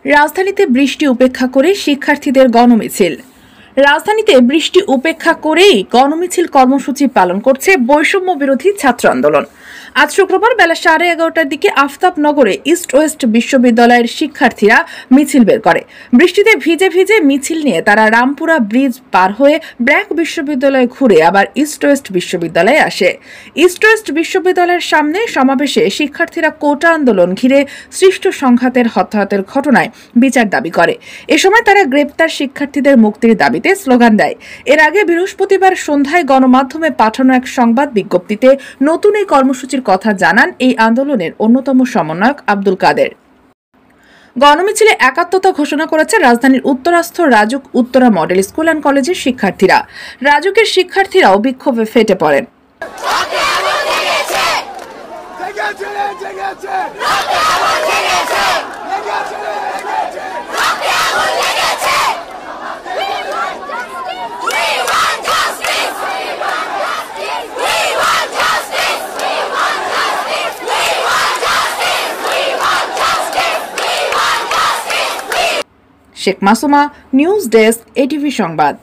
রাজধানীতে বৃষ্টি উপেক্ষা করে শিক্ষার্থীদের গণমিছিল। রাজধানীতে বৃষ্টি উপেক্ষা করেই গণমিছিল কর্মসূচি পালন করছে বৈষম্য বিরোধী ছাত্র আন্দোলন। আজ শুক্রবার বেলা 11:30টার দিকে আফতাবনগরে ইস্ট ওয়েস্ট বিশ্ববিদ্যালয়ের শিক্ষার্থীরা মিছিল বের করে। বৃষ্টিতে ভিজে ভিজে মিছিল নিয়ে তারা রামপুরা ব্রিজ পার হয়ে ব্র্যাক বিশ্ববিদ্যালয় ঘুরে আবার ইস্ট ওয়েস্ট বিশ্ববিদ্যালয়ে আসে। ইস্ট ওয়েস্ট বিশ্ববিদ্যালয়ের সামনে সমাবেশে শিক্ষার্থীরা কোটা আন্দোলন ঘিরে সৃষ্ট সংঘাতের হতাহতের ঘটনায় বিচার দাবি করে। এ সময় তারা গ্রেপ্তার শিক্ষার্থীদের মুক্তির দাবিতে স্লোগান দেয়। এর আগে বৃহস্পতিবার সন্ধ্যায় গণমাধ্যমে পাঠানো এক সংবাদ বিজ্ঞপ্তিতে নতুন এই কর্মসূচির কথা জানান এই আন্দোলনের অন্যতম সমন্বয়ক আব্দুল কাদের। গণমিছিলে একাত্মতা ঘোষণা করেছে রাজধানীর উত্তরাস্থ Rajuk Uttara model school and কলেজের শিক্ষার্থীরা। রাজুকের শিক্ষার্থীরাও বিক্ষোভে ফেটে পড়েন। Sheikh Masuma, news desk, ATV সংবাদ।